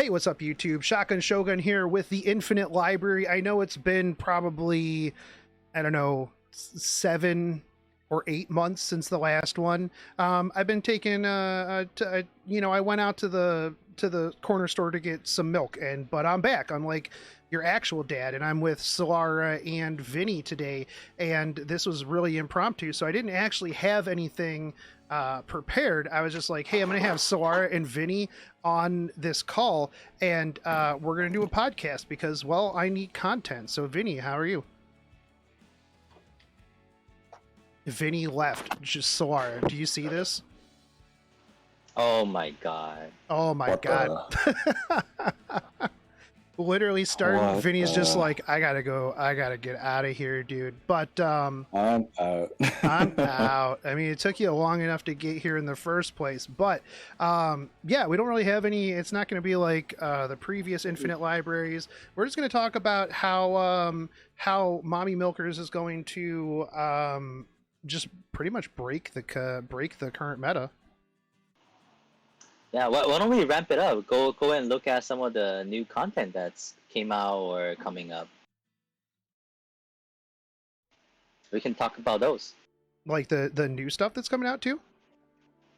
Hey, what's up, YouTube? Shotgun Shogun here with the Infinite Library. I know it's been probably, I don't know, 7 or 8 months since the last one. I've been taking, I went out to the corner store to get some milk, but I'm back. I'm like your actual dad, and I'm with Solara and Vinny today, and this was really impromptu, so I didn't actually have anything prepared. I was just like, hey, I'm gonna have Solara and Vinny on this call, and we're gonna do a podcast because, well, I need content. So Vinny, how are you? Vinny left. Just Solara, do you see this? Oh my god. Oh my What god. Literally starting, What Vinny's the- just like, I gotta go, I gotta get out of here, dude. But I'm out. I'm out. I mean, it took you long enough to get here in the first place, but yeah, we don't really have any. It's not going to be like the previous Infinite Libraries. We're just going to talk about how Mommy Milkers is going to just pretty much break the current meta. Yeah, why don't we ramp it up? Go and look at some of the new content that's came out or coming up. We can talk about those. Like the new stuff that's coming out too.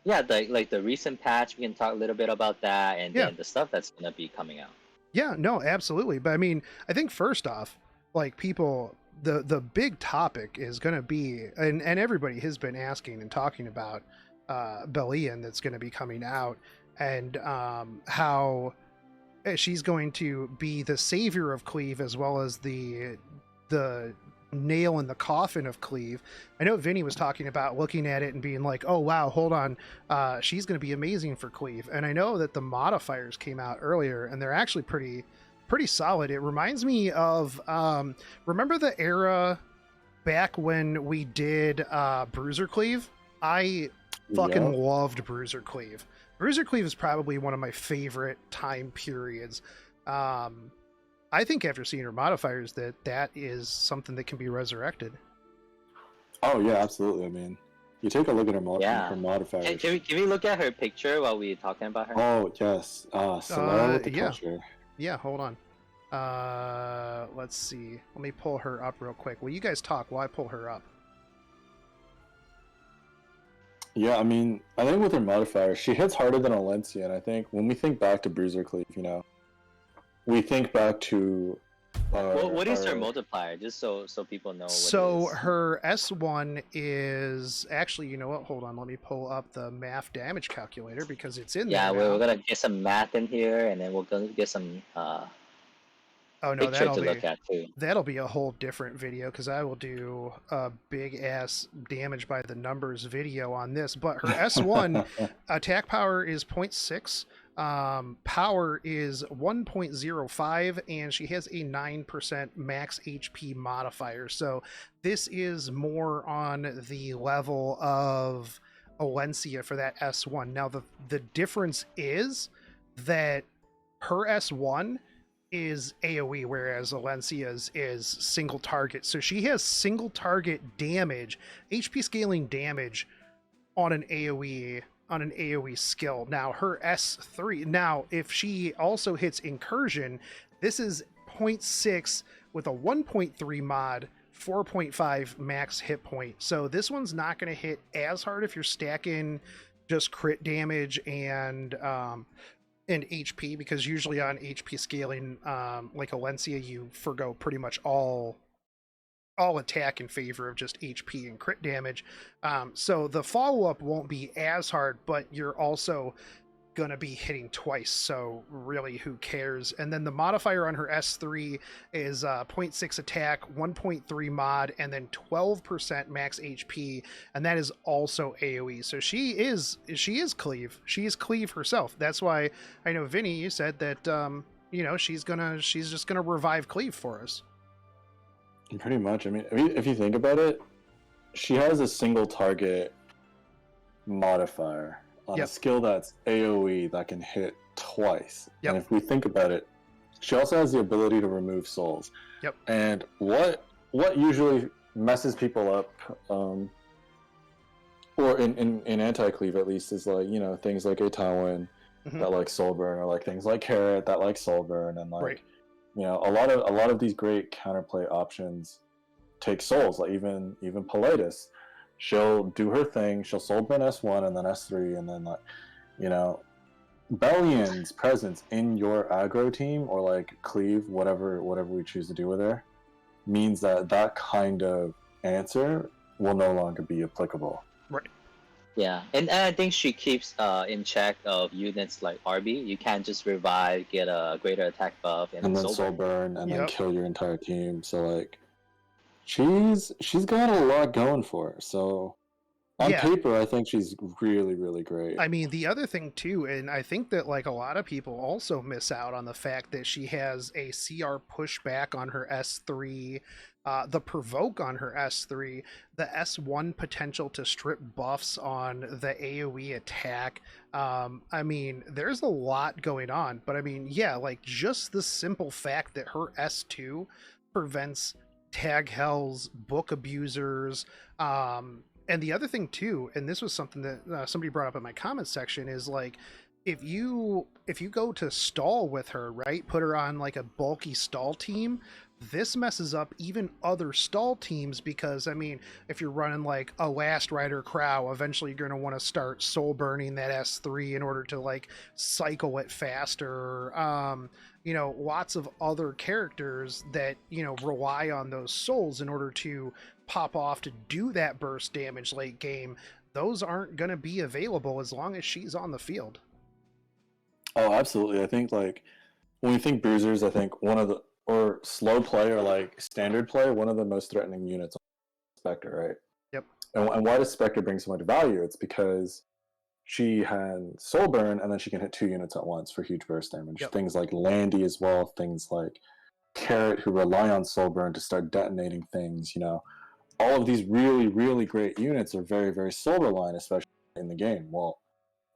Yeah, like the recent patch, we can talk a little bit about that, and Yeah. then the stuff that's gonna be coming out. Yeah, no, absolutely. But I mean, I think first off, like people, the big topic is going to be, and everybody has been asking and talking about Belian that's going to be coming out, and how she's going to be the savior of Cleve as well as the nail in the coffin of Cleve. I know Vinny was talking about looking at it and being like, oh wow, hold on, she's going to be amazing for Cleve. And I know that the modifiers came out earlier and they're actually pretty solid. It reminds me of remember the era back when we did Bruiser Cleve? I fucking loved Bruiser Cleve. Bruiser Cleve is probably one of my favorite time periods. I think after seeing her modifiers that is something that can be resurrected. Oh yeah, absolutely. I mean, you take a look at her, Yeah. her modifiers. Can we look at her picture while we're talking about her? Oh yes, Solara with the yeah. culture. Yeah, hold on. Let's see. Let me pull her up real quick. Will you guys talk while I pull her up? Yeah, I mean, I think with her modifier, she hits harder than Alencia, and I think when we think back to Bruiser Cleave, we think back to. What is her multiplier? Just so people know. What So it is. her S1 is actually, you know what? Hold on, let me pull up the math damage calculator because it's in Yeah, there. we're gonna get some math in here, and then we're gonna get some Oh no, picture to look at too. that'll be a whole different video because I will do a big ass damage by the numbers video on this. But her S1 attack power is 0.6, power is 1.05, and she has a 9% max HP modifier. So this is more on the level of Alencia for that S1. Now the difference is that her S1 is AoE, whereas Alencia's is single target. So she has single target damage, HP scaling damage on an AoE skill. Now her S3. Now if she also hits incursion, this is 0.6 with a 1.3 mod, 4.5 max hit point. So this one's not going to hit as hard if you're stacking just crit damage and HP, because usually on HP scaling, like Alencia, you forgo pretty much all attack in favor of just HP and crit damage. So the follow-up won't be as hard, but you're also going to be hitting twice, so really who cares? And then the modifier on her S3 is 0.6 attack, 1.3 mod, and then 12% max HP, and that is also AoE. So she is Cleave. She is Cleave herself. That's why I know, Vinny, you said that she's just gonna revive Cleave for us. Pretty much. I mean, if you think about it, she has a single target modifier on a skill that's AoE that can hit twice. Yep. And if we think about it, she also has the ability to remove souls. Yep. And what usually messes people up, or in anti-cleave at least, is like, things like a Tywin, that like soul burn, or like things like Carrot that like soul burn, and like Right. you know, a lot of these great counterplay options take souls. Like even Politis, she'll do her thing, she'll soul burn S1 and then S3, and then like you know, Belian's presence in your aggro team, or like cleave, whatever we choose to do with her, means that that kind of answer will no longer be applicable. Right. Yeah, and I think she keeps in check of units like RB. You can't just revive, get a greater attack buff, and And then soul soul burn. burn, and then Yep. kill your entire team. So like, she's got a lot going for her. So on Yeah. paper, I think she's really, really great. I mean, the other thing too, and I think that like a lot of people also miss out on the fact that she has a CR pushback on her S3, the provoke on her S3, the S1 potential to strip buffs on the AoE attack. I mean, there's a lot going on, but I mean, yeah, like just the simple fact that her S2 prevents tag hells, book abusers, and the other thing too, and this was something that somebody brought up in my comments section, is like if you go to stall with her, right, put her on like a bulky stall team, this messes up even other stall teams, because I mean, if you're running like a Last Rider Crow, eventually you're going to want to start soul burning that S3 in order to like cycle it faster. You know, lots of other characters that, you know, rely on those souls in order to pop off to do that burst damage late game. Those aren't going to be available as long as she's on the field. Oh, absolutely. I think like when we think bruisers, I think one of the, or slow play, or like standard play, one of the most threatening units on Spectre, right? Yep. And why does Spectre bring so much value? It's because she had soul burn, and then she can hit 2 units at once for huge burst damage. Yep. Things like Landy as well, things like Carrot, who rely on soul burn to start detonating things. You know, all of these really, really great units are very, very soul reliant, especially in the game. Well,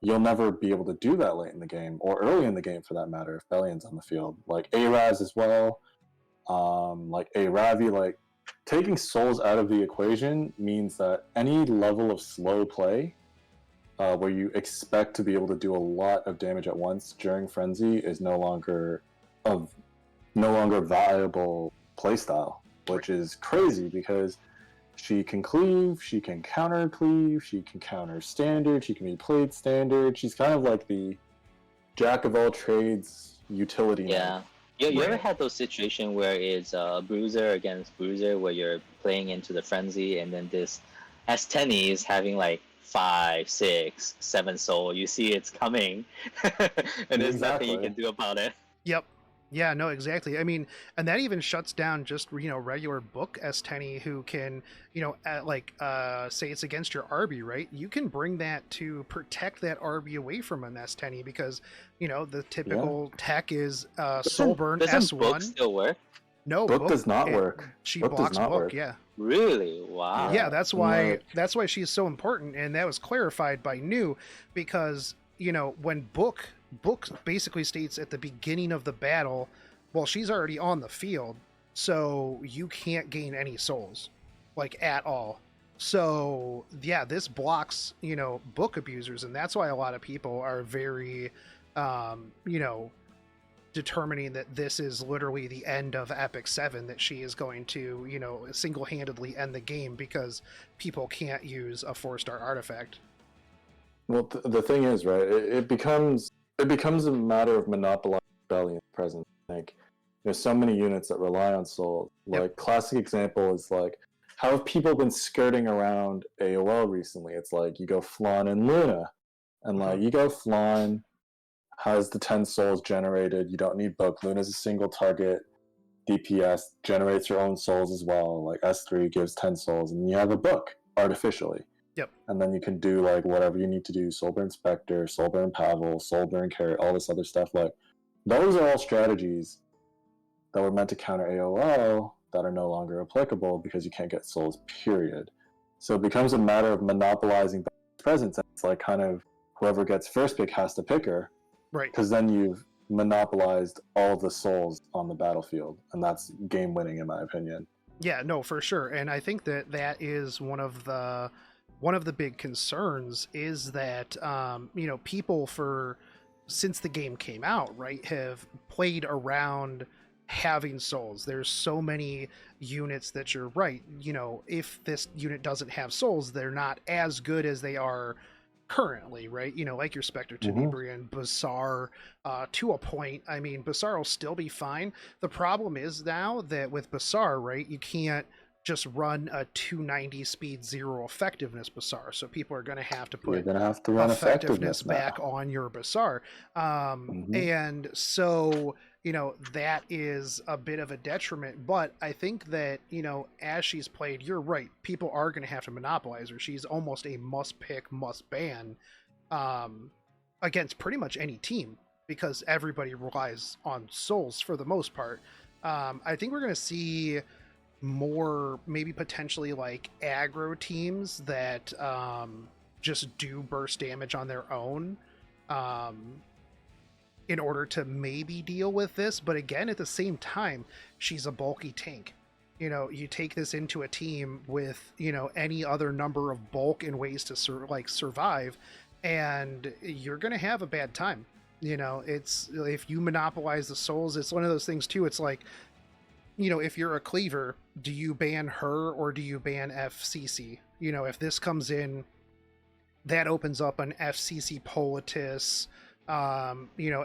you'll never be able to do that late in the game, or early in the game for that matter, if Belian's on the field. Like Araz as well, like a Ravi, like taking souls out of the equation means that any level of slow play, where you expect to be able to do a lot of damage at once during frenzy, is no longer viable playstyle, which is crazy because she can cleave, she can counter cleave, she can counter standard, she can be played standard. She's kind of like the jack of all trades utility. Yeah. You ever had those situations where it's bruiser against bruiser, where you're playing into the frenzy, and then this S10 is having like 5, 6, 7 soul. You see it's coming, and there's nothing you can do about it. Yep. Yeah, no, exactly. I mean, and that even shuts down just, you know, regular book S10 who can, you know, say it's against your RB, right? You can bring that to protect that RB away from an S10 because, you know, the typical tech is soul burn doesn't S1. Book still work? No, book does not work. She Book blocks does not book, work. yeah. Really? Wow. Yeah, that's why she's so important, and that was clarified by New, because, you know, when book basically states at the beginning of the battle, well, she's already on the field, so you can't gain any souls, like, at all. So yeah, this blocks, you know, book abusers, and that's why a lot of people are very you know, determining that this is literally the end of Epic 7, that she is going to, you know, single-handedly end the game because people can't use a 4-star artifact. Well, the thing is, right, it becomes a matter of monopolizing Belian's presence. Like, there's so many units that rely on souls. Like, classic example is like, how have people been skirting around AOL recently? It's like, you go Flan and Luna, and like, you go Flan has the 10 souls generated. You don't need book. Luna's a single target DPS, generates your own souls as well. Like S3 gives 10 souls, and you have a book artificially. Yep. And then you can do like whatever you need to do: Soulburn Spectre, Soulburn Pavel, Soulburn Carrot, all this other stuff. Like, those are all strategies that were meant to counter AOL that are no longer applicable because you can't get souls, period. So it becomes a matter of monopolizing presence. It's like kind of whoever gets first pick has to pick her. Right. Because then you've monopolized all the souls on the battlefield, and that's game winning in my opinion. Yeah, no, for sure. And I think that is one of the big concerns, is that you know, people for since the game came out, right, have played around having souls. There's so many units that you're right. If this unit doesn't have souls, they're not as good as they are currently, right? Like your Spectre Tenebrian, Bazaar, to a point. I mean, Bazaar will still be fine. The problem is now that with Bazaar, right, you can't just run a 290 speed, 0 effectiveness Bazaar. So people are going to have to You're put gonna have to run effectiveness back now. on your Bazaar. And so, that is a bit of a detriment. But I think that, as she's played, you're right. People are going to have to monopolize her. She's almost a must pick, must ban against pretty much any team because everybody relies on souls for the most part. I think we're going to see more, maybe potentially like aggro teams that just do burst damage on their own in order to maybe deal with this. But again, at the same time, she's a bulky tank. You take this into a team with any other number of bulk and ways to survive, and you're gonna have a bad time. It's, if you monopolize the souls, it's one of those things too. It's like, if you're a cleaver, do you ban her or do you ban FCC? If this comes in, that opens up an FCC Politis,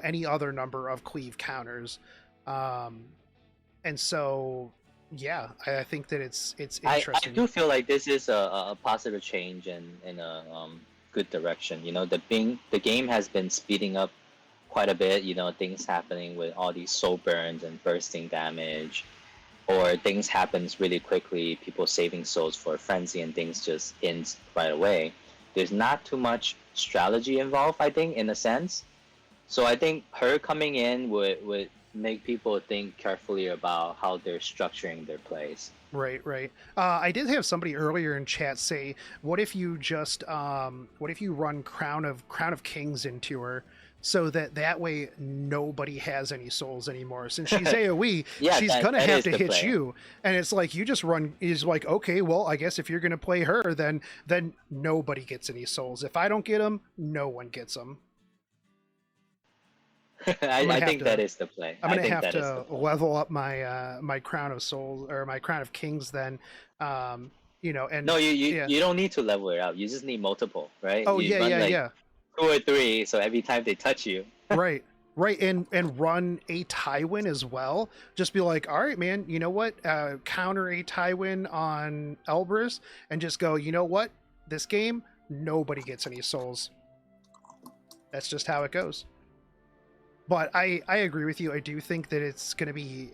any other number of cleave counters. And so, yeah, I think that it's interesting. I do feel like this is a positive change in a good direction. The game has been speeding up quite a bit. Things happening with all these soul burns and bursting damage, or things happens really quickly, people saving souls for frenzy and things just ends right away. There's not too much strategy involved, I think, in a sense. So I think her coming in would make people think carefully about how they're structuring their plays. Right. I did have somebody earlier in chat say, what if you just what if you run Crown of Kings into her, so that way nobody has any souls anymore. Since she's AoE, Yeah, she's that- gonna that have is to the hit play. you, and it's like you just run. Is like, okay, well, I guess if you're gonna play her, then nobody gets any souls. If I don't get them, no one gets them. I think that is the play. I'm I gonna think have that is the to play. level up my my Crown of Souls or my Crown of Kings then. And No, you yeah. you don't need to level it up. You just need multiple, right? Oh You run like yeah. 2 or 3, so every time they touch you. Right, and run a Tywin as well. Just be like, all right, man, you know what? Counter a Tywin on Elbrus, and just go, you know what? This game, nobody gets any souls. That's just how it goes. But I agree with you. I do think that it's gonna be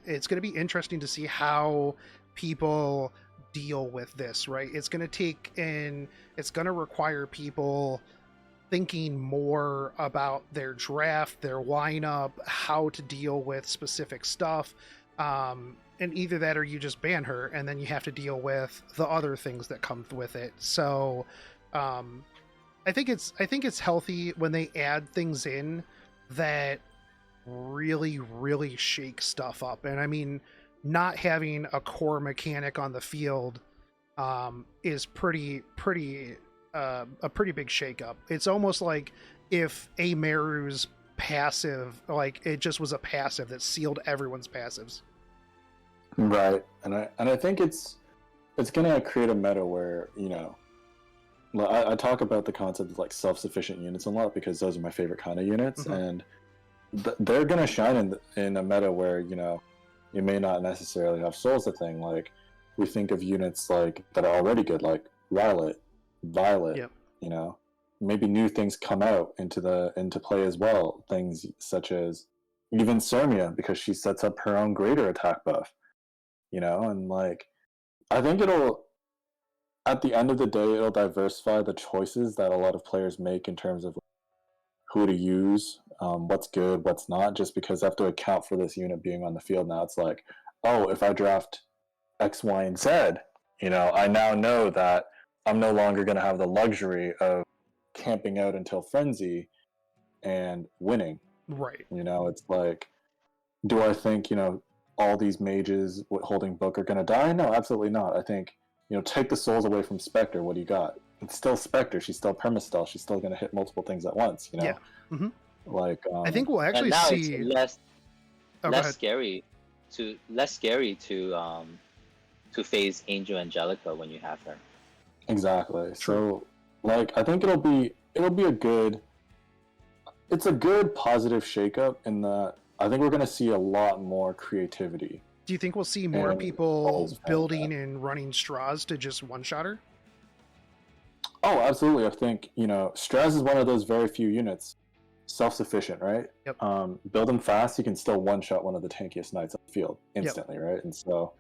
interesting to see how people deal with this. Right? It's gonna require people thinking more about their draft, their lineup, how to deal with specific stuff. And either that or you just ban her and then you have to deal with the other things that come with it. So I think it's healthy when they add things in that really shake stuff up. And I mean, not having a core mechanic on the field is a pretty big shakeup. It's almost like if a Meru's passive, like it just was a passive that sealed everyone's passives. Right, and I think it's gonna create a meta where I talk about the concept of like self-sufficient units a lot because those are my favorite kind of units, and they're gonna shine in a meta where you may not necessarily have souls. The thing, like we think of units like that are already good, like Violet. Yep. Maybe new things come out into play as well. Things such as even Sermia, because she sets up her own greater attack buff. And like I think it'll, at the end of the day, it'll diversify the choices that a lot of players make in terms of who to use, what's good, what's not, just because I have to account for this unit being on the field now. It's like, oh, if I draft X, Y, and Z, I now know that I'm no longer going to have the luxury of camping out until Frenzy and winning. Right. It's like, do I think, all these mages holding book are going to die? No, absolutely not. I think, take the souls away from Spectre. What do you got? It's still Spectre. She's still permastealth. She's still going to hit multiple things at once, Yeah. Like, I think we'll And actually now see. it's less Oh, go ahead. less scary to face Angel Angelica when you have her. exactly. True. So, like, I think it'll be a good. It's a good positive shakeup in that I think we're going to see a lot more creativity. Do you think we'll see more And people Paul's fan of that. building and running straws to just one shot her? Oh, absolutely. I think, Straz is one of those very few units, self-sufficient, right? Yep. Build them fast, you can still one-shot one of the tankiest knights on the field instantly, right? And so,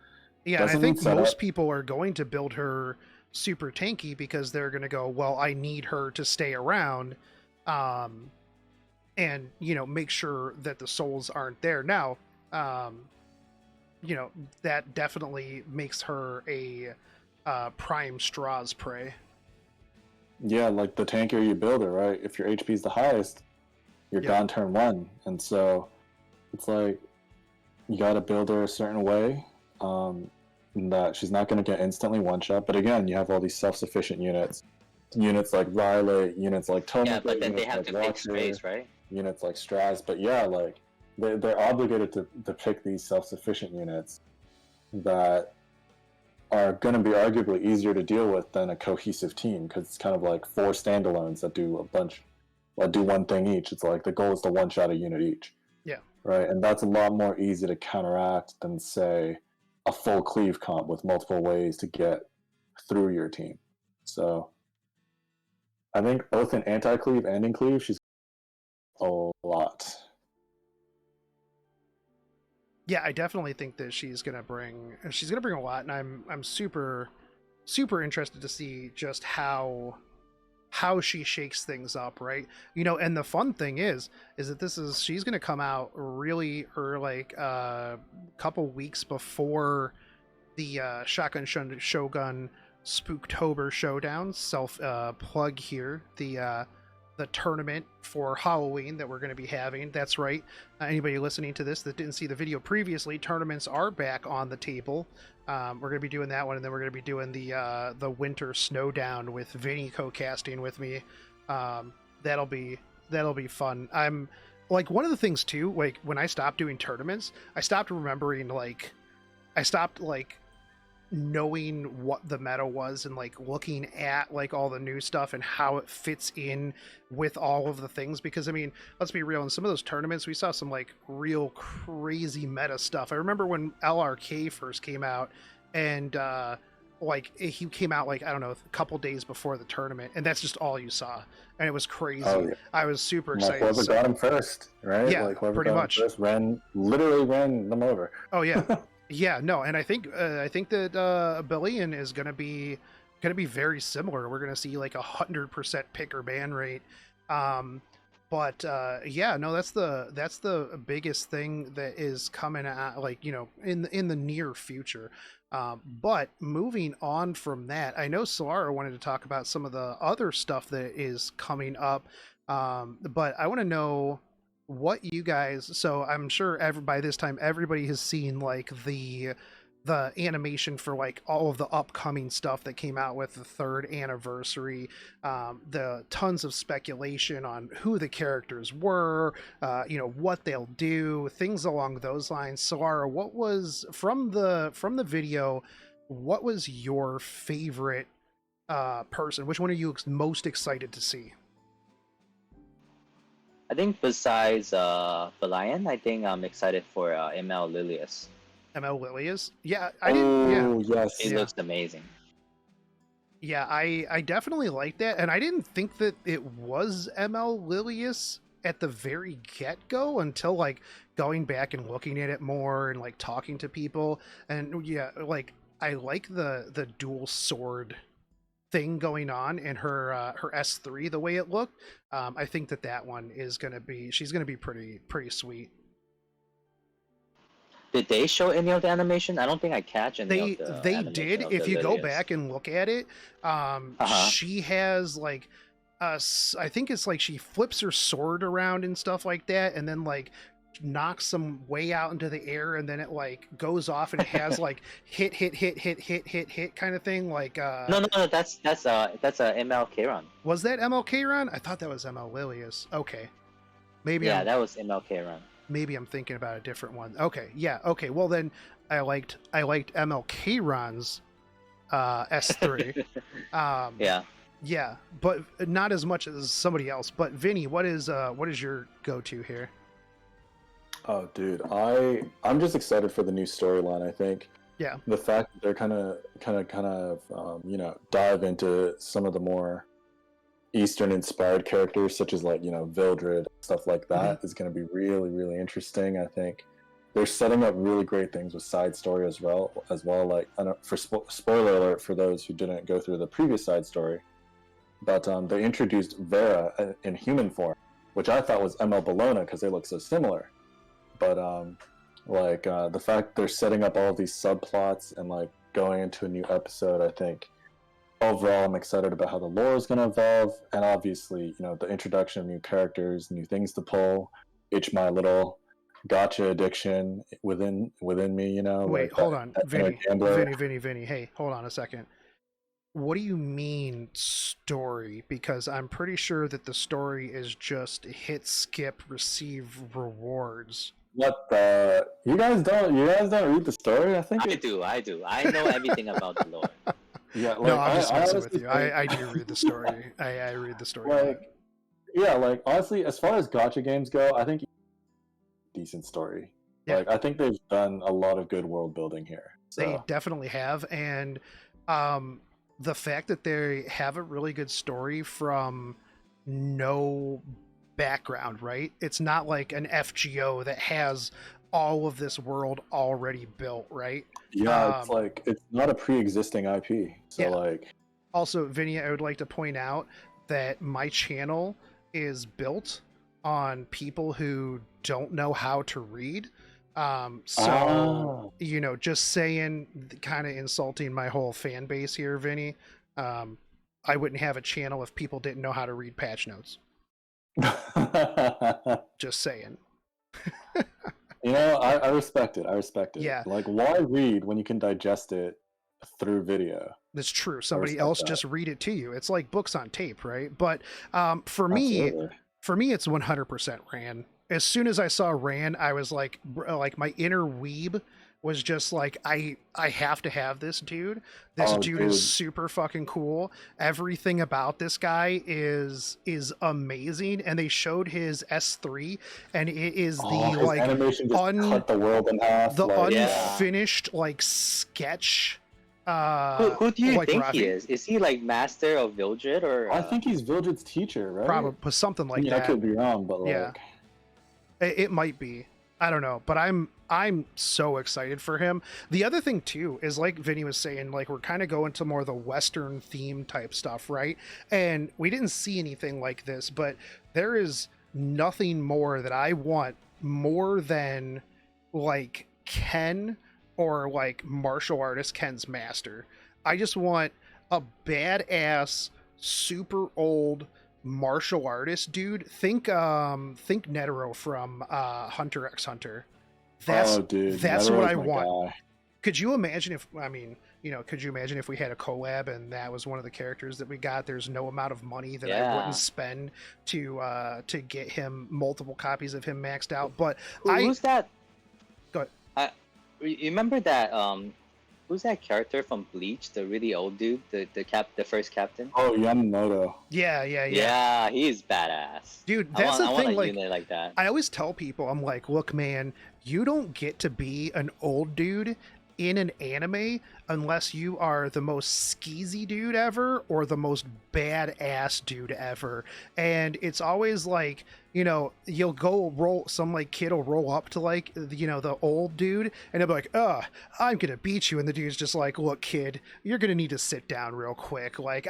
Yeah, and I doesn't need think setup. most people are going to build her super tanky because they're going to go, well, I need her to stay around, and make sure that the souls aren't there. Now, that definitely makes her a prime straws prey. Yeah, like the tankier you build her, right? If your HP is the highest, you're Yep. gone turn one. And so it's like you got to build her a certain way that she's not going to get instantly one shot. But again, you have all these self-sufficient units like Violet, units like Tomoka, Yeah, but then they units have like to pick Watcher, strays, right? units like Straz. But yeah, like they're obligated to pick these self-sufficient units that are going to be arguably easier to deal with than a cohesive team, because it's kind of like four standalones that do one thing each. It's like the goal is to one shot a unit each. Yeah. Right, and that's a lot more easy to counteract than, say, a full cleave comp with multiple ways to get through your team. So I think both in anti-cleave and in cleave, she's a lot. Yeah, I definitely think that she's gonna bring a lot, and I'm super interested to see just how she shakes things up, right? And the fun thing is that she's gonna come out really, or like a couple weeks before the Shotgun Shogun Spooktober Showdown. Self plug here, the tournament for Halloween that we're going to be having. That's right. Anybody listening to this that didn't see the video previously, tournaments are back on the table. We're going to be doing that one, and then we're going to be doing the Winter Snowdown with Vinny co-casting with me. That'll be fun. I'm like, one of the things too, like when I stopped doing tournaments, I stopped knowing what the meta was, and like looking at like all the new stuff and how it fits in with all of the things. Because I mean, let's be real, in some of those tournaments we saw some like real crazy meta stuff. I remember when LRK first came out, and like he came out like, I don't know, a couple days before the tournament, and that's just all you saw, and it was crazy. Oh, yeah. I was super excited. Like whoever got him first, right? Yeah, like whoever pretty got much. him first literally ran them over. Oh yeah. Yeah, no, and I think that Belian is gonna be very similar. We're gonna see like 100% pick or ban rate. But yeah, no, that's the biggest thing that is coming out, like, in the near future. But moving on from that, I know Solara wanted to talk about some of the other stuff that is coming up. But I want to know what you guys, so I'm sure by this time everybody has seen like the animation for like all of the upcoming stuff that came out with the 3rd anniversary, the tons of speculation on who the characters were, what they'll do, things along those lines. Solara, what was from the video, what was your favorite person? Which one are you most excited to see? I think besides Belian, I think I'm excited for ML Lilius. ML Lilius? Yeah, I didn't. Yeah, Oh, yes. It looks amazing. yeah, I definitely like that, and I didn't think that it was ML Lilius at the very get-go until like going back and looking at it more and like talking to people. And yeah, like I like the dual sword thing going on in her S3, the way it looked. I think that one is she's gonna be pretty sweet. Did they show any of the animation? I don't think I catch any of the They animation did. of If the you go Lilius. back and look at it, she has like I think it's like she flips her sword around and stuff like that, and then like knocks some way out into the air, and then it like goes off and it has like hit kind of thing, like No, that's a ML Kairon. was that MLK run? I thought that was ML Lilius. Okay. Maybe Yeah, I'm that was MLK run. maybe I'm thinking about a different one. Okay, yeah, okay. Well then, I liked MLK Ron's S3. Um, Yeah. yeah, but not as much as somebody else. But Vinny, what is your go-to here? Oh, dude, I'm just excited for the new storyline. I think Yeah, the fact that they're dive into some of the more Eastern inspired characters, such as like Vildred, stuff like mhm. that, is going to be really really interesting. I think they're setting up really great things with side story as well. Like, I don't, for spoiler alert for those who didn't go through the previous side story, but they introduced Vera in human form, which I thought was ML Bologna because they look so similar. But the fact they're setting up all of these subplots and like going into a new episode, I think overall I'm excited about how the lore is going to evolve, and obviously the introduction of new characters, new things to pull, itch my little gotcha addiction within me, Wait, like hold on, that inner Vinny, gambler. Vinny. Hey, hold on a second. What do you mean story? Because I'm pretty sure that the story is just hit, skip, receive rewards. What the you guys don't read the story? I think I it's do, I do. I know everything about the lore. yeah, No, like I'm just I messing with honestly you. think I do read the story. I read the story a lot. like yeah, like honestly, as far as gotcha games go, I think decent story. Yeah, Like I think they've done a lot of good world building here. they So definitely have, and um, the fact that they have a really good story from no background, right? It's not like an FGO that has all of this world already built, right? yeah, it's Um, like it's not a pre-existing IP. So yeah. like Also, Vinny, I would like to point out that my channel is built on people who don't know how to read. So, ah. just saying, kind of insulting my whole fan base here, Vinny. Um, I wouldn't have a channel if people didn't know how to read patch notes. Just saying. I respect it. I respect it. Yeah, Like why read when you can digest it through video? that's true. I Somebody respect else that. just read it to you. It's like books on tape, right? But for me, Absolutely. it's 100% Ran. As soon as I saw Ran, I was like my inner weeb was just like, I have to have this dude. This Oh, dude is dude. super fucking cool. Everything about this guy is amazing. And they showed his S3, and it is Oh, the his like animation just cut the world in half. the Like, Yeah. unfinished like sketch. Who do you Like think Ravi, he is? Is he like master of Vildred or I think he's Vildred's teacher, right? probably something I like mean, I that. could be wrong, but Yeah. like, It might be. I don't know, but I'm so excited for him. The other thing too is, like Vinny was saying, like we're kind of going to more of the Western theme type stuff, right? And we didn't see anything like this, but there is nothing more that I want more than like Ken, or like martial artist Ken's master. I just want a badass, super old martial artist dude. Think Netero from Hunter x Hunter. oh, That's dude, that's what Netero's I my want. guy. Could you imagine if, I mean, could you imagine if we had a collab and that was one of the characters that we got? There's no amount of money that I wouldn't Yeah. spend to get him multiple copies of him maxed out. But Who's that? Go ahead. You remember that who's that character from Bleach, the really old dude, the first captain? Oh, Yamamoto. Yeah, Yeah, he's badass. dude, I that's want, the I want thing. a Like, unit like that. I always tell people, I'm like, look, man, you don't get to be an old dude in an anime unless you are the most skeezy dude ever or the most badass dude ever. And it's always like, you'll go roll, some like kid will roll up to like, the old dude, and they'll be like, I'm gonna beat you. And the dude's just like, look, kid, you're gonna need to sit down real quick. Like,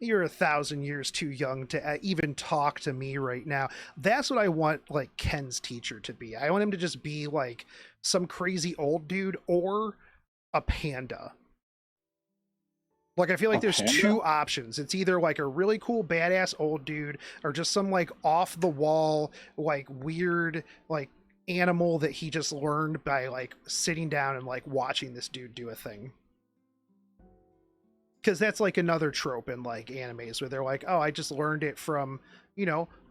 you're 1,000 years too young to even talk to me right now. That's what I want, like, Ken's teacher to be. I want him to just be like some crazy old dude or a panda. Like, I feel like A there's panda? two options. It's either like a really cool badass old dude or just some like off the wall, like weird, like animal that he just learned by like sitting down and like watching this dude do a thing. Because that's like another trope in like animes where they're like, oh, I just learned it from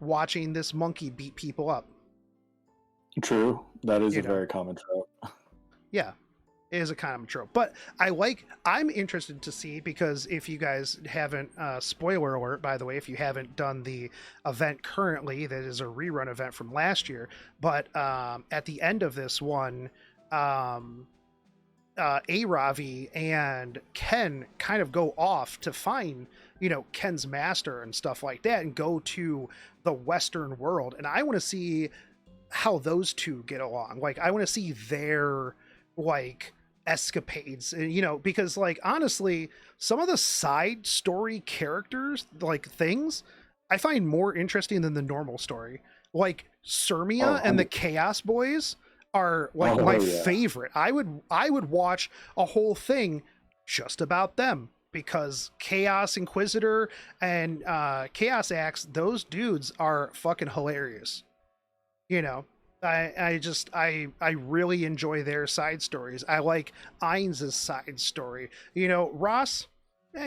watching this monkey beat people up. True. That is You a know. very common trope. Yeah, it is a common trope. But I'm interested to see, because if you guys haven't, spoiler alert, by the way, if you haven't done the event currently, that is a rerun event from last year. But at the end of this one, Ravi and Ken kind of go off to find, Ken's master and stuff like that, and go to the Western world. And I want to see how those two get along. Like, I want to see their like escapades, because like honestly, some of the side story characters, like things, I find more interesting than the normal story. Like Surmia and the Chaos Boys are like my favorite. I would watch a whole thing just about them, because Chaos Inquisitor and Chaos Axe, those dudes are fucking hilarious. I really enjoy their side stories. I like Ainz' side story. Ross,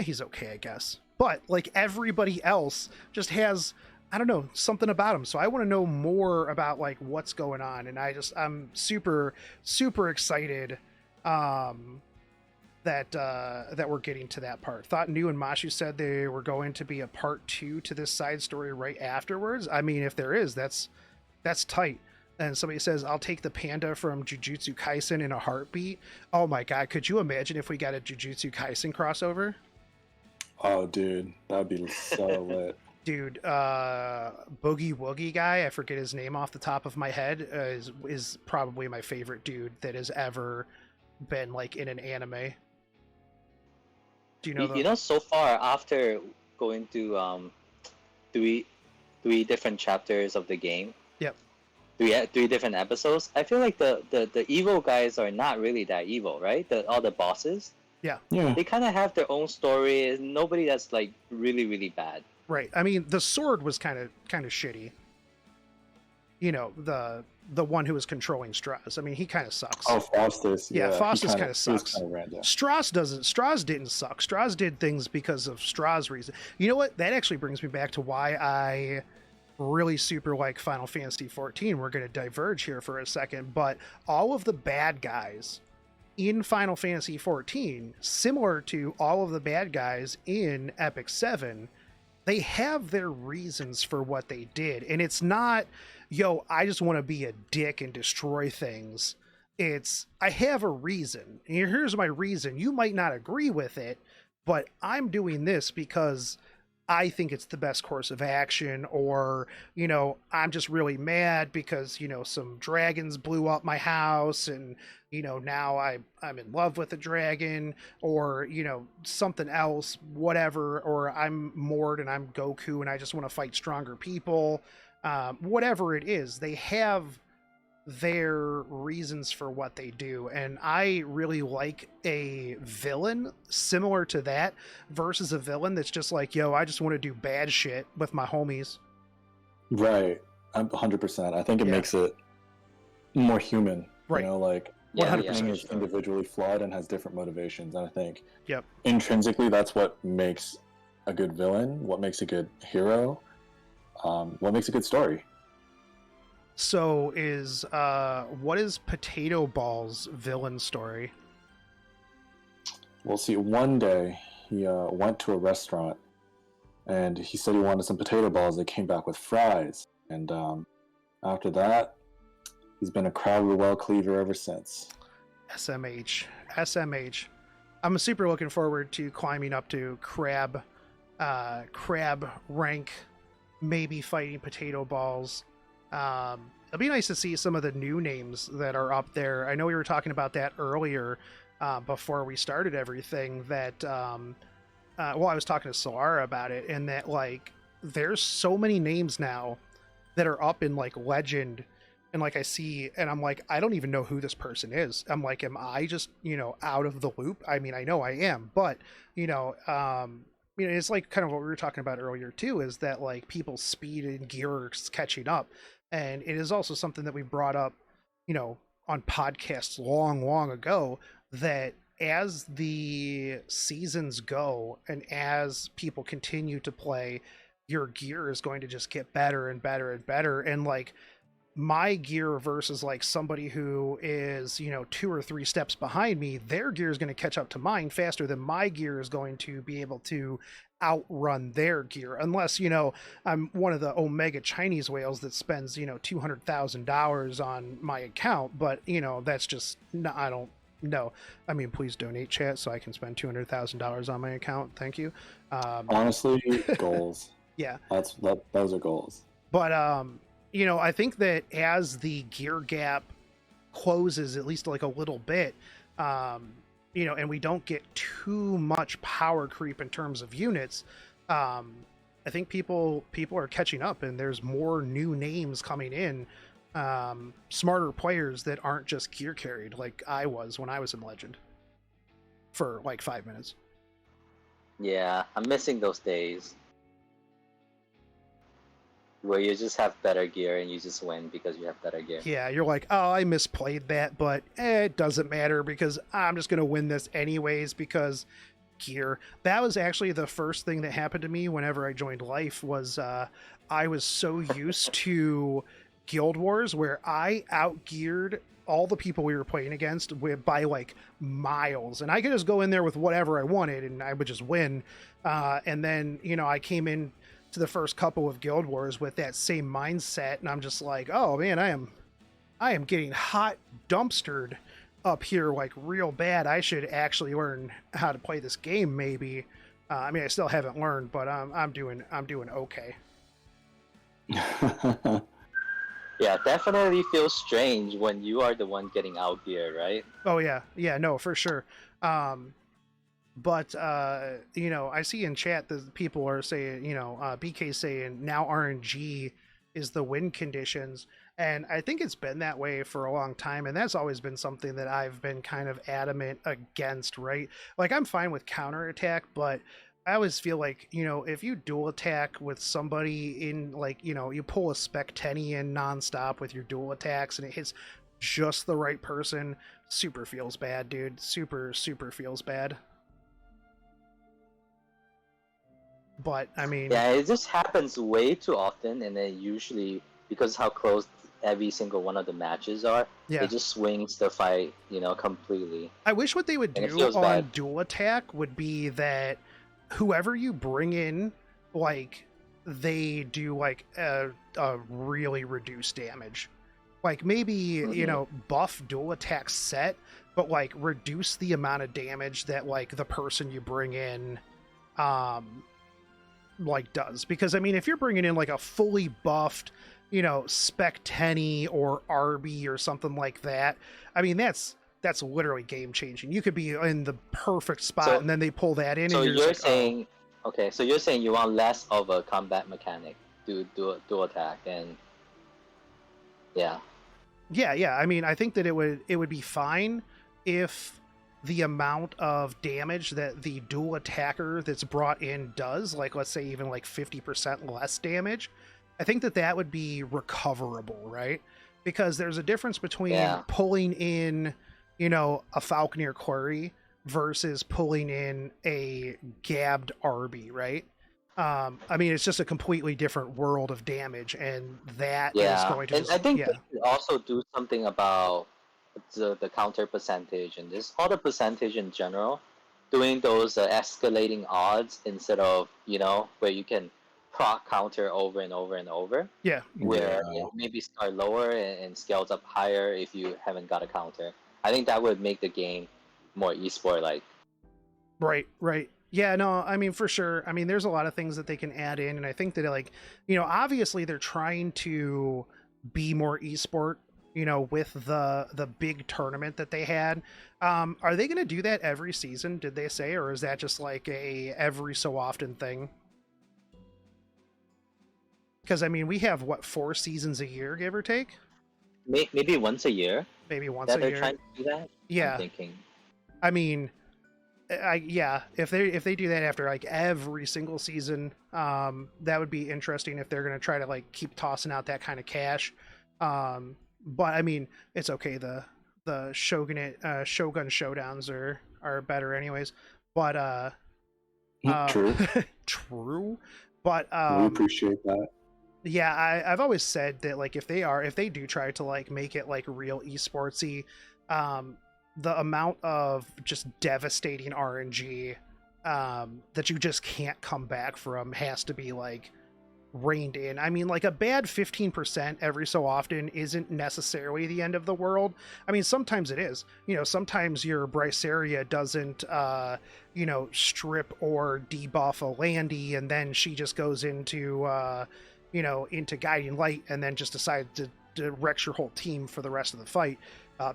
he's okay, I guess. But like everybody else just has, I don't know, something about him. So I want to know more about like what's going on. And I'm super, super excited that we're getting to that part. Thought New and Mashu said they were going to be a part 2 to this side story right afterwards. I mean, if there is, that's tight. And somebody says, I'll take the panda from Jujutsu Kaisen in a heartbeat. Oh my god, could you imagine if we got a Jujutsu Kaisen crossover? Oh, dude, that'd be so lit. Dude, Boogie Woogie guy, I forget his name off the top of my head, is probably my favorite dude that has ever been like in an anime. Do you know? So far after going to three different chapters of the game. Yep. Three different episodes. I feel like the evil guys are not really that evil, right? All the bosses. Yeah. They kind of have their own story. Nobody that's like really, really bad. Right. I mean, the sword was kind of shitty. The one who was controlling Strauss. I mean, he kind of sucks. Oh, Faustus. Yeah, Faustus kind of sucks. Kinda Strauss didn't suck. Strauss did things because of Strauss' reason. You know what? That actually brings me back to why I really super like Final Fantasy 14. We're going to diverge here for a second, but all of the bad guys in Final Fantasy 14, similar to all of the bad guys in Epic 7, they have their reasons for what they did. And it's not, I just want to be a dick and destroy things. It's, I have a reason. And here's my reason. You might not agree with it, but I'm doing this because I think it's the best course of action, or, I'm just really mad because, some dragons blew up my house and, now I'm in love with a dragon, or, something else, whatever, or I'm Mord and I'm Goku and I just want to fight stronger people. Whatever it is, they have their reasons for what they do, and I really like a villain similar to that versus a villain that's just like, I just want to do bad shit with my homies. Right. 100%. I think it makes it more human. Right. Like 100%. everything is individually flawed and has different motivations, and I think Yep. intrinsically that's what makes a good villain, what makes a good hero, what makes a good story. So what is Potato Ball's villain story? Well, see, one day he went to a restaurant and he said he wanted some potato balls. They came back with fries. And after that, he's been a crowd well cleaver ever since. SMH. I'm super looking forward to climbing up to crab rank, maybe fighting Potato Balls. It'll be nice to see some of the new names that are up there. I know we were talking about that earlier before we started everything, that I was talking to Solara about it, and that like there's so many names now that are up in like Legend, and like I see and I'm like, I don't even know who this person is. I'm like, am I just out of the loop? I mean, I know I am, but it's like kind of what we were talking about earlier too, is that like people's speed and gear are catching up. And it is also something that we brought up, on podcasts long ago, that as the seasons go and as people continue to play, your gear is going to just get better and better and better. And like my gear versus like somebody who is, you know, 2 or 3 steps behind me, their gear is going to catch up to mine faster than my gear is going to be able to outrun their gear, unless, you know, I'm one of the Omega Chinese whales that spends, you know, $200,000 on my account. But, you know, that's just, no, I don't know. I mean, please donate, chat, so I can spend $200,000 on my account. Thank you. Honestly, goals. Yeah. Those are goals. But, you know, I think that as the gear gap closes at least like a little bit, you know, and we don't get too much power creep in terms of units, I think people are catching up, and there's more new names coming in, smarter players that aren't just gear carried like I was when I was in Legend for like 5 minutes. Yeah, I'm missing those days where you just have better gear and you just win because you have better gear. Yeah, you're like, oh, I misplayed that, but it doesn't matter because I'm just going to win this anyways because gear. That was actually the first thing that happened to me whenever I joined Life was I was so used to Guild Wars where I outgeared all the people we were playing against by like miles, and I could just go in there with whatever I wanted and I would just win. And then, you know, I came in to the first couple of Guild Wars with that same mindset, and I'm just like, oh man, I am getting hot dumpstered up here like real bad. I should actually learn how to play this game maybe. I mean, I still haven't learned, but I'm doing okay. Yeah, definitely feels strange when you are the one getting out gear, right? Oh yeah, no, for sure. But you know, I see in chat that people are saying, you know, BK saying now RNG is the win conditions, and I think it's been that way for a long time, and that's always been something that I've been kind of adamant against, right? Like I'm fine with counterattack, but I always feel like, you know, if you dual attack with somebody in like, you know, you pull a Spec 10 in nonstop with your dual attacks and it hits just the right person, super feels bad, dude. Super feels bad. But I mean, yeah, it just happens way too often, and then usually because how close every single one of the matches are, it just swings the fight, you know, completely. I wish what they would do on bad. Dual attack would be that whoever you bring in, like they do like a really reduced damage. Like maybe, you know, buff dual attack set, but like reduce the amount of damage that like the person you bring in like does. Because I mean, if you're bringing in like a fully buffed, you know, Spec 10 or RB or something like that, I mean that's literally game changing. You could be in the perfect spot and then they pull that in. So and you're like, saying, okay, so you're saying you want less of a combat mechanic, do attack, and yeah. I mean, I think that it would be fine if the amount of damage that the dual attacker that's brought in does, like let's say even like 50% less damage. I think that would be recoverable, right? Because there's a difference between pulling in, you know, a Falconeer Quarry versus pulling in a gabbed RB, right? I mean, it's just a completely different world of damage, and that is going to. And I think they could also do something about the counter percentage and just all the percentage in general, doing those escalating odds instead of, you know, where you can proc counter over and over and over. Yeah. Where it maybe start lower and scales up higher if you haven't got a counter. I think that would make the game more esport like. Right. Yeah, no, I mean, for sure. I mean, there's a lot of things that they can add in, and I think that, like, you know, obviously they're trying to be more esport, you know, with the big tournament that they had. Are they going to do that every season, did they say, or is that just like a every so often thing? Because, I mean, we have, what, 4 seasons a year, give or take? Maybe once a year? Maybe once a year. They're trying to do that? Yeah. I'm thinking. I mean, if they do that after like every single season, that would be interesting if they're going to try to like keep tossing out that kind of cash. But I mean, it's okay. The Shotgun Showdowns are better anyways. But true. true. But We appreciate that. yeah, I've always said that like if they do try to like make it like real esportsy, the amount of just devastating RNG that you just can't come back from has to be like reined in. I mean, like a bad 15% every so often isn't necessarily the end of the world. I mean, sometimes it is. You know, sometimes your Bryceria doesn't, strip or debuff a Landy, and then she just goes into, into Guiding Light, and then just decides to wreck your whole team for the rest of the fight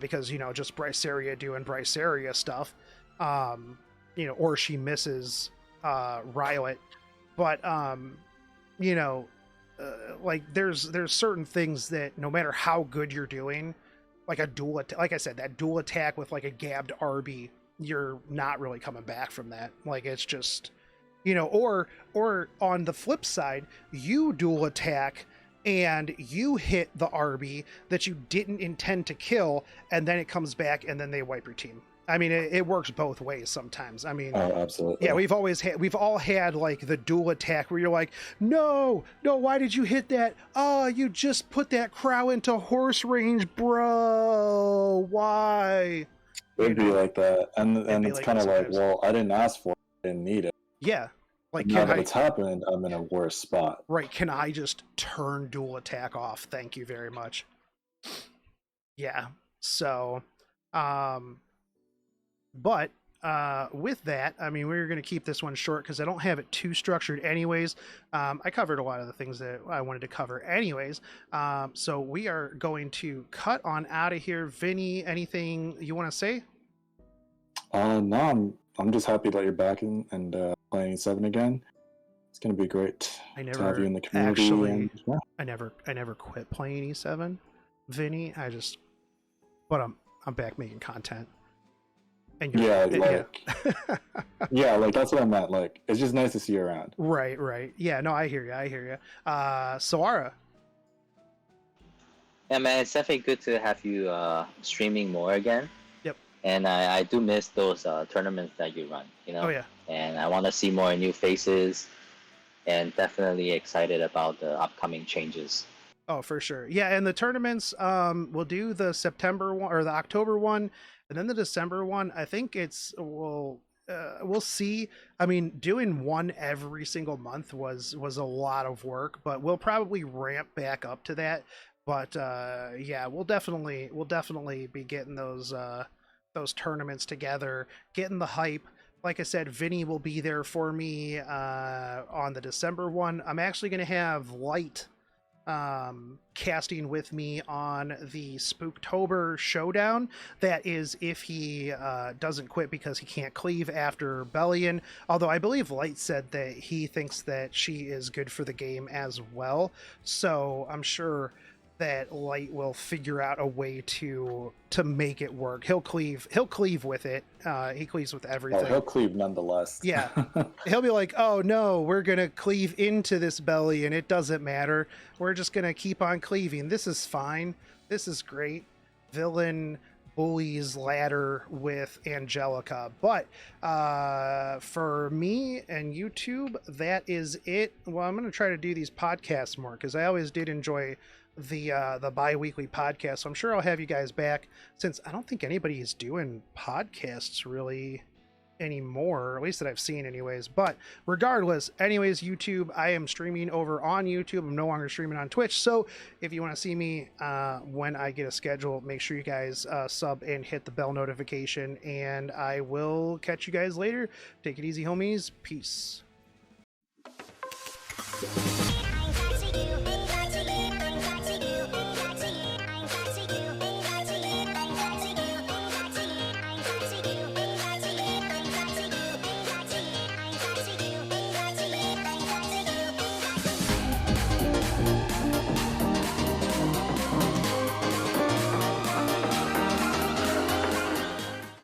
because, just Bryceria doing Bryceria stuff. Or she misses Rylet. But, like there's certain things that no matter how good you're doing, like a dual like I said, that dual attack with like a gabbed RB, you're not really coming back from that. Like it's just, or on the flip side, you dual attack and you hit the RB that you didn't intend to kill, and then it comes back and then they wipe your team. I mean, it works both ways sometimes. I mean, Oh, absolutely. yeah, we've all had like the dual attack where you're like, no, why did you hit that? Oh, you just put that crow into horse range, bro. Why? It'd be like that, and it's like kind of like, sometimes. well, I didn't ask for it, I didn't need it. Yeah, like Now that it's happened, I'm in a worse spot. Right? Can I just turn dual attack off? Thank you very much. Yeah. So, but with that, I mean, we're going to keep this one short because I don't have it too structured anyways. I covered a lot of the things that I wanted to cover anyways. So we are going to cut on out of here. Vinny, anything you want to say? No, I'm just happy that you're back and playing 7 again. It's going to be great to have you in the community. Actually, I never quit playing E7, Vinny. But I'm back making content. And yeah, like that's what I meant. Like, it's just nice to see you around. Right. Yeah, no, I hear you. Soara. Yeah, man, it's definitely good to have you streaming more again. Yep. And I do miss those tournaments that you run, Oh, yeah. And I want to see more new faces, and definitely excited about the upcoming changes. Oh, for sure. Yeah, and the tournaments, we'll do the September one or the October one, and then the December one. I think we'll see. I mean, doing one every single month was a lot of work, but we'll probably ramp back up to that. But yeah, we'll definitely be getting those tournaments together, getting the hype. Like I said, Vinny will be there for me on the December one. I'm actually going to have Light casting with me on the Spooktober showdown. That is if he doesn't quit because he can't cleave after Belian. Although I believe Light said that he thinks that she is good for the game as well. So I'm sure that Light will figure out a way to make it work. He'll cleave with it. He cleaves with everything. Oh, he'll cleave nonetheless. Yeah. He'll be like, oh no, we're gonna cleave into this belly and it doesn't matter. We're just gonna keep on cleaving. This is fine. This is great. Villain bullies ladder with Angelica. But for me and YouTube, that is it. Well, I'm gonna try to do these podcasts more because I always did enjoy the bi-weekly podcast. So I'm sure I'll have you guys back, since I don't think anybody is doing podcasts really anymore, at least that I've seen anyways. But regardless, anyways, YouTube, I am streaming over on YouTube. I'm no longer streaming on Twitch. So if you want to see me when I get a schedule, make sure you guys sub and hit the bell notification, and I will catch you guys later. Take it easy, homies. Peace.